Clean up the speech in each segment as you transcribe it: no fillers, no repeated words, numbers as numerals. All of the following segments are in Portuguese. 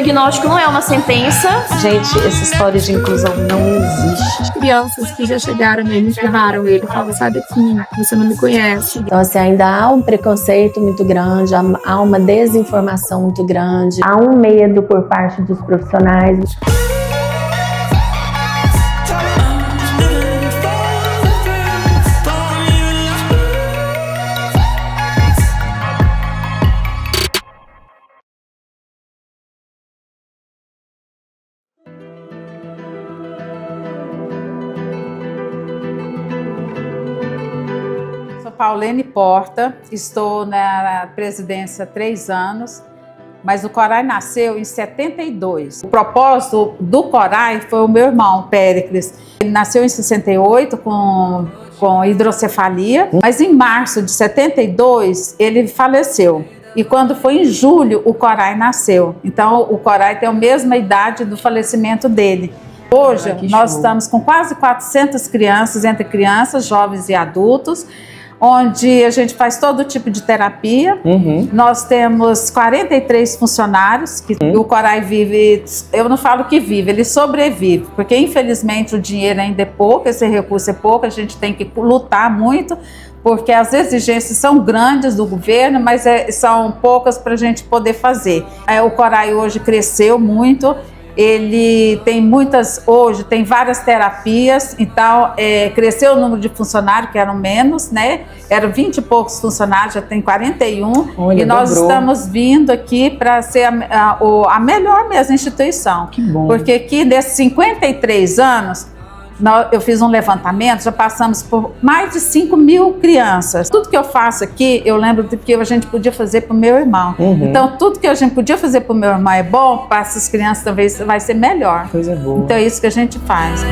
diagnóstico não é uma sentença. Gente, essa história de inclusão não existe. Crianças que já chegaram nele, enterraram ele, falavam, sai daqui, você não me conhece. Então, assim, ainda há um preconceito muito grande, há uma desinformação muito grande, há um medo por parte dos profissionais. Paulene Porta, estou na presidência há 3 anos, mas o Corai nasceu em 72. O propósito do Corai foi o meu irmão, Péricles. Ele nasceu em 68 com hidrocefalia, mas em março de 72 ele faleceu. E quando foi em julho, o Corai nasceu. Então o Corai tem a mesma idade do falecimento dele. Hoje nós estamos com quase 400 crianças, entre crianças, jovens e adultos, onde a gente faz todo tipo de terapia. Nós temos 43 funcionários, que o Corai vive, eu não falo que vive, ele sobrevive, porque infelizmente o dinheiro ainda é pouco, esse recurso é pouco, a gente tem que lutar muito, porque as exigências são grandes do governo, mas são poucas para a gente poder fazer. O Corai hoje cresceu muito. Ele tem hoje tem várias terapias, então cresceu o número de funcionários, que eram menos, né? Eram 20 e poucos funcionários, já tem 41. Olha, e nós estamos vindo aqui para ser a melhor mesmo instituição. Que bom. Porque aqui, desses 53 anos, eu fiz um levantamento, já passamos por mais de 5.000 crianças. Tudo que eu faço aqui, eu lembro do que a gente podia fazer para o meu irmão. Então, tudo que a gente podia fazer para o meu irmão é bom, para essas crianças talvez vai ser melhor. Coisa boa. Então, é isso que a gente faz.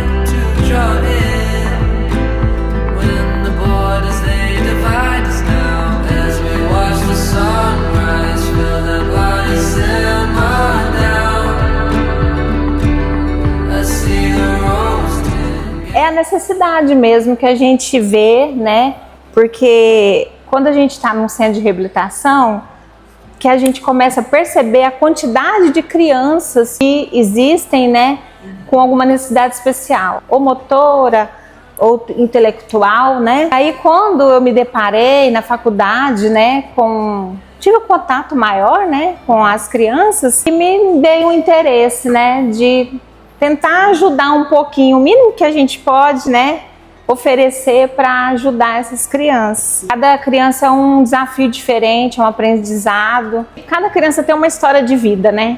É a necessidade mesmo que a gente vê, né? Porque quando a gente está num centro de reabilitação, que a gente começa a perceber a quantidade de crianças que existem, né? Com alguma necessidade especial, ou motora, ou intelectual, né? Aí quando eu me deparei na faculdade, né? Tive um contato maior, né? Com as crianças, e me dei um interesse, né? De tentar ajudar um pouquinho, o mínimo que a gente pode, né, oferecer para ajudar essas crianças. Cada criança é um desafio diferente, é um aprendizado. Cada criança tem uma história de vida, né?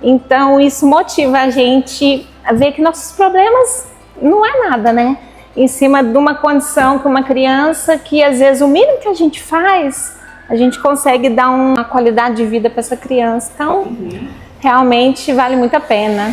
Então isso motiva a gente a ver que nossos problemas não é nada, né? Em cima de uma condição com uma criança que às vezes o mínimo que a gente faz, a gente consegue dar uma qualidade de vida para essa criança. Então, realmente vale muito a pena.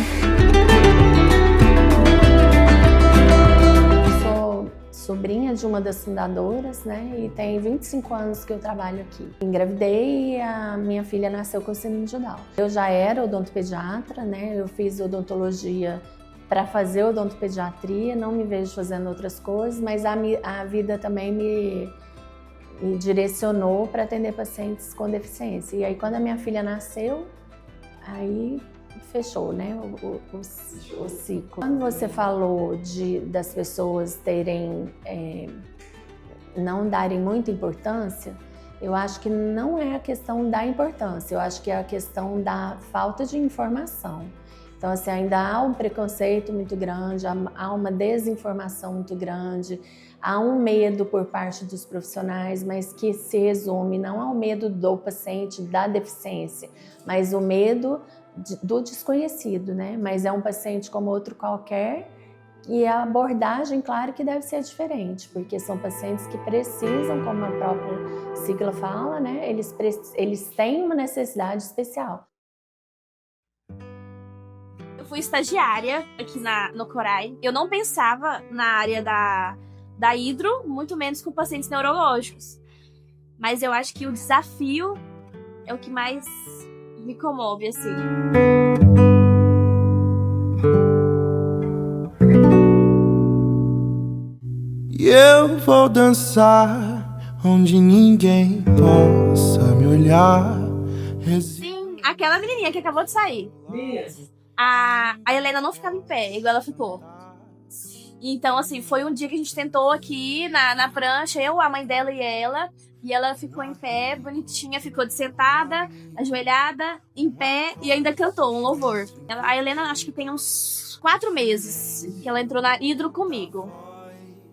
Sobrinha de uma das fundadoras, né? E tem 25 anos que eu trabalho aqui. Engravidei e a minha filha nasceu com síndrome de Down. Eu já era odontopediatra, né? Eu fiz odontologia para fazer odontopediatria, não me vejo fazendo outras coisas, mas a vida também me direcionou para atender pacientes com deficiência. E aí, quando a minha filha nasceu, aí fechou, né, o ciclo. Quando você falou das pessoas não darem muita importância, eu acho que não é a questão da importância, eu acho que é a questão da falta de informação. Então, assim, ainda há um preconceito muito grande, há uma desinformação muito grande, há um medo por parte dos profissionais, mas que se resume não ao medo do paciente, da deficiência, mas o medo do desconhecido, né? Mas é um paciente como outro qualquer e a abordagem, claro que deve ser diferente, porque são pacientes que precisam, como a própria sigla fala, né? Eles têm uma necessidade especial. Eu fui estagiária aqui no Corai. Eu não pensava na área da hidro, muito menos com pacientes neurológicos. Mas eu acho que o desafio é o que mais me comove, assim. E eu vou dançar onde ninguém possa me olhar. Sim, aquela menininha que acabou de sair. A Helena não ficava em pé, igual ela ficou. Então, assim, foi um dia que a gente tentou aqui na prancha, eu, a mãe dela e ela ficou em pé, bonitinha, ficou de sentada, ajoelhada, em pé, e ainda cantou um louvor. A Helena, acho que tem uns 4 meses que ela entrou na hidro comigo.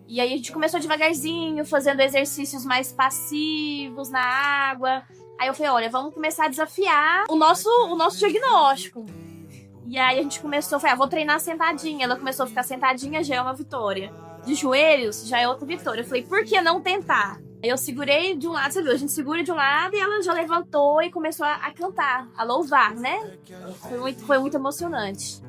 E aí a gente começou devagarzinho, fazendo exercícios mais passivos na água. Aí eu falei, olha, vamos começar a desafiar o nosso diagnóstico. E aí a gente começou, falei, vou treinar sentadinha. Ela começou a ficar sentadinha, já é uma vitória. De joelhos, já é outra vitória. Eu falei, por que não tentar? Aí eu segurei de um lado, você viu, a gente segura de um lado e ela já levantou e começou a cantar, a louvar, né? Foi muito emocionante.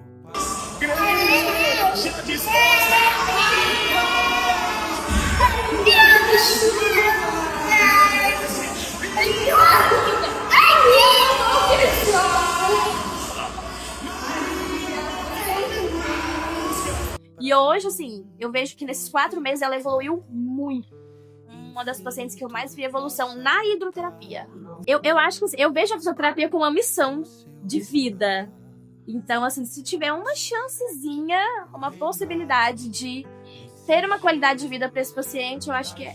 E hoje, assim, eu vejo que nesses 4 meses ela evoluiu muito. Uma das pacientes que eu mais vi evolução na hidroterapia. Eu acho que assim, eu vejo a fisioterapia como uma missão de vida. Então, assim, se tiver uma chancezinha, uma possibilidade de ter uma qualidade de vida para esse paciente, eu acho que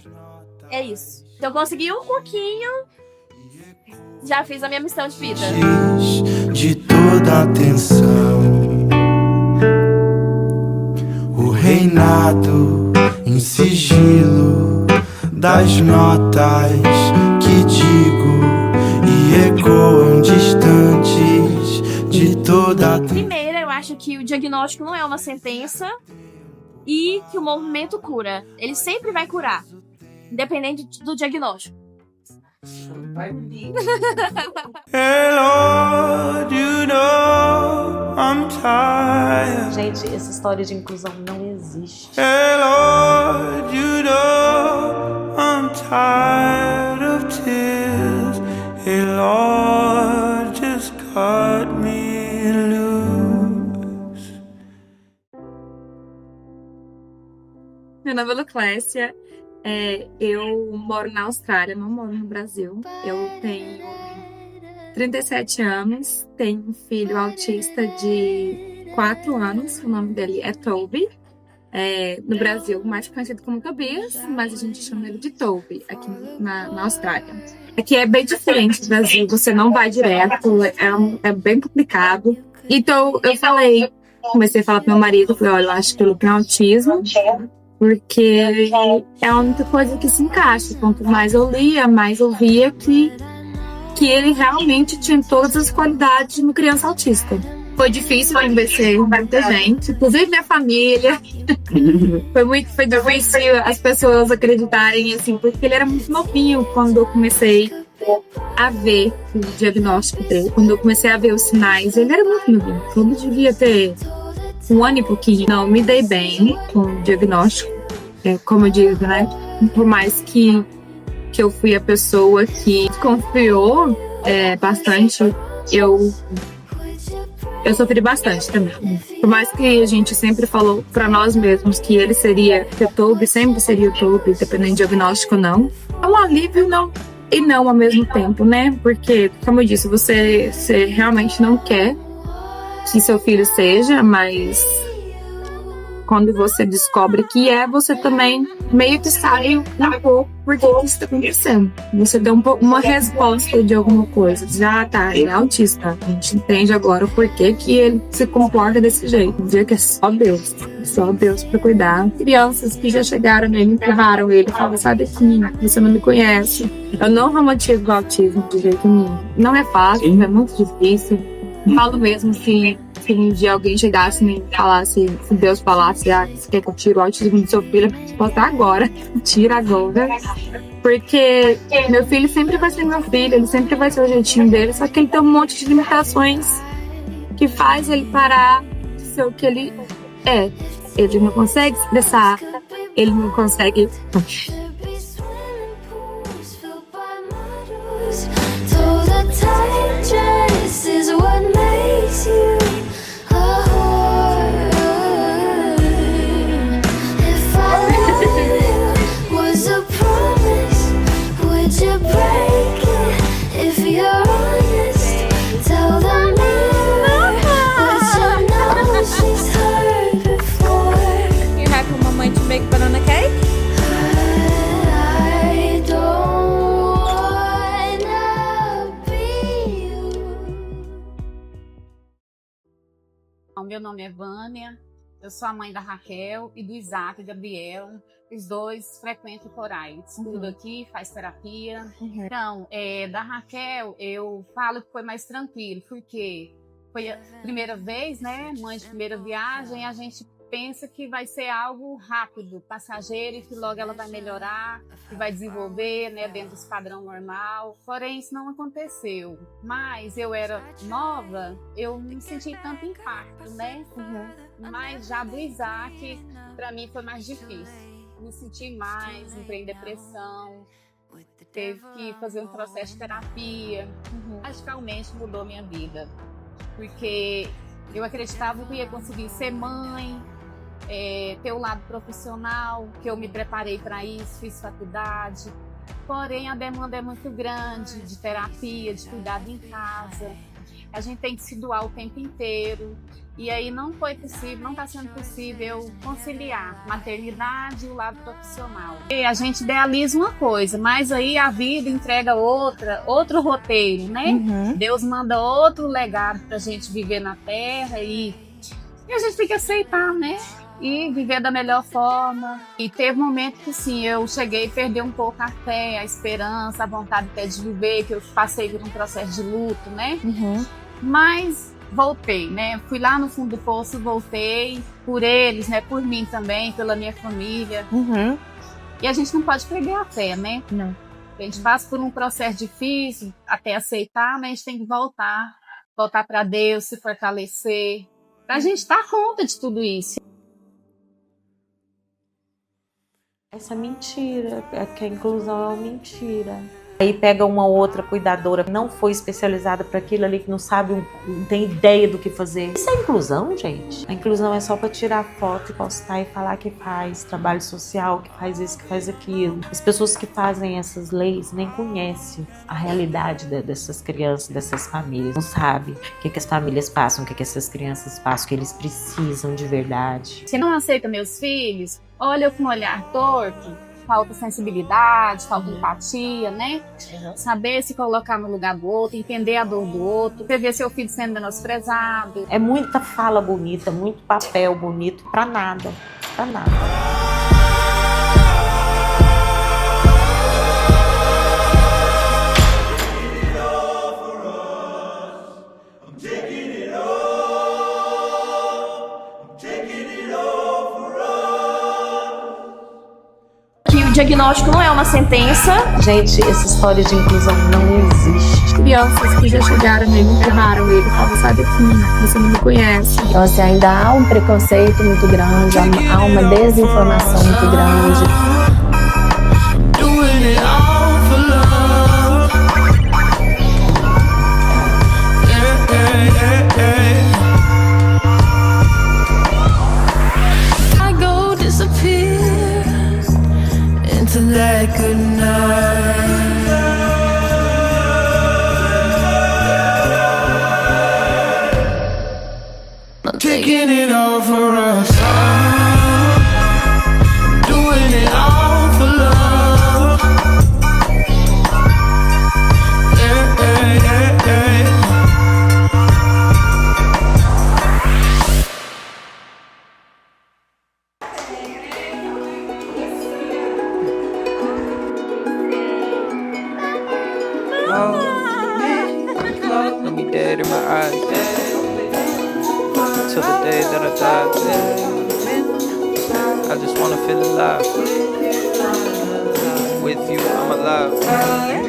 é isso. Então, eu consegui um pouquinho, já fiz a minha missão de vida. De toda atenção, o reinado em sigilo das notas que digo e ecoam distantes de toda a... Primeiro, eu acho que o diagnóstico não é uma sentença e que o movimento cura. Ele sempre vai curar, independente do diagnóstico. Hey Lord, you know I'm tired. Gente, essa história de inclusão não existe. Hey Lord, you know I'm tired of tears. Hey Lord, just cut me loose. Meu nome é Luclécia. Eu moro na Austrália, não moro no Brasil. Eu tenho 37 anos, tenho um filho autista de 4 anos, o nome dele é Toby. No Brasil, mais conhecido como Tobias, mas a gente chama ele de Toby, aqui na Austrália. Aqui é bem diferente do Brasil, você não vai direto, é bem complicado. Então, comecei a falar pro meu marido, falei, olha, eu acho que ele tem autismo, porque é a única coisa que se encaixa. Quanto mais eu lia, mais eu via que ele realmente tinha todas as qualidades de uma criança autista. Foi difícil convencer muita gente, inclusive minha família. Foi difícil as pessoas acreditarem, assim, porque ele era muito novinho quando eu comecei a ver o diagnóstico dele. Quando eu comecei a ver os sinais, ele era muito novinho. Ele devia ter 1 ano e pouquinho. Não, me dei bem com o diagnóstico. Como eu digo, né? Por mais que eu fui a pessoa que confiou bastante, eu sofri bastante também. Por mais que a gente sempre falou pra nós mesmos que ele seria o Toby, sempre seria o Toby, dependendo do diagnóstico ou não. É um alívio e não ao mesmo tempo, né? Porque, como eu disse, você realmente não quer que seu filho seja, mas quando você descobre que você também meio que sabe um pouco por que isso está acontecendo. Você deu uma resposta de alguma coisa. Já tá, ele é autista. A gente entende agora o porquê que ele se comporta desse jeito. Um dia que é só Deus pra cuidar. Crianças que já chegaram nele, empurraram ele, falaram, sai daqui, você não me conhece. Eu não romantizo o autismo de jeito nenhum. Não é fácil, é muito difícil. Falo mesmo que se um dia alguém chegasse e me falasse, se Deus falasse, você quer que eu tire o autismo do seu filho, eu posso botar agora, tira agora. Porque meu filho sempre vai ser meu filho, ele sempre vai ser o jeitinho dele, só que ele tem um monte de limitações que faz ele parar de ser o que ele é. Ele não consegue expressar, ele não consegue... Is what makes you a whore. If I love you was a promise, would you break it? If you're honest, tell Meu nome é Vânia, eu sou a mãe da Raquel e do Isaac e Gabriel. Os dois frequentam corais, estudo aqui, faz terapia. Então, da Raquel, eu falo que foi mais tranquilo, porque foi a primeira vez, né? Mãe de primeira viagem, a gente pensa que vai ser algo rápido, passageiro, e que logo ela vai melhorar, que vai desenvolver, né, dentro do padrão normal. Porém, isso não aconteceu. Mas eu era nova, eu não senti tanto impacto, né? Mas já do Isaac, para mim foi mais difícil. Me senti mais, entrei em depressão, teve que fazer um processo de terapia. Radicalmente mudou minha vida, porque eu acreditava que eu ia conseguir ser mãe, ter o lado profissional, que eu me preparei para isso, fiz faculdade. Porém, a demanda é muito grande de terapia, de cuidado em casa. A gente tem que se doar o tempo inteiro. E aí não foi possível, não está sendo possível conciliar maternidade e o lado profissional. E a gente idealiza uma coisa, mas aí a vida entrega outro roteiro, né? Deus manda outro legado para a gente viver na Terra e a gente tem que aceitar, né? E viver da melhor forma. E teve momento que sim, eu cheguei a perder um pouco a fé, a esperança, a vontade até de viver, que eu passei por um processo de luto, né? Mas voltei, né? Fui lá no fundo do poço, voltei por eles, né? Por mim também, pela minha família. E a gente não pode perder a fé, né? Não. A gente passa por um processo difícil até aceitar, mas a gente tem que voltar para Deus, se fortalecer, pra gente dar conta de tudo isso. Essa mentira, que a inclusão é uma mentira. Aí pega uma outra cuidadora que não foi especializada para aquilo ali, que não sabe, não tem ideia do que fazer. Isso é inclusão, gente? A inclusão é só para tirar foto e postar e falar que faz trabalho social, que faz isso, que faz aquilo. As pessoas que fazem essas leis nem conhecem a realidade dessas crianças, dessas famílias. Não sabe o que as famílias passam, o que essas crianças passam, o que eles precisam de verdade. Se não aceita meus filhos, olha eu com um olhar torto. Falta sensibilidade, falta empatia, né? Saber se colocar no lugar do outro, entender a dor do outro, ver seu filho sendo menosprezado. É muita fala bonita, muito papel bonito, pra nada, pra nada. O diagnóstico não é uma sentença. Gente, essa história de inclusão não existe. Crianças que já chegaram e enterraram ele, falavam, sai daqui, você não me conhece. Então, assim, ainda há um preconceito muito grande, há uma desinformação muito grande. To that good night. I'm taking it all for us. Doing it all for love. Yeah, yeah, yeah, yeah. Let me dead in my eyes till the day that I die. I just wanna feel alive. With you, I'm alive.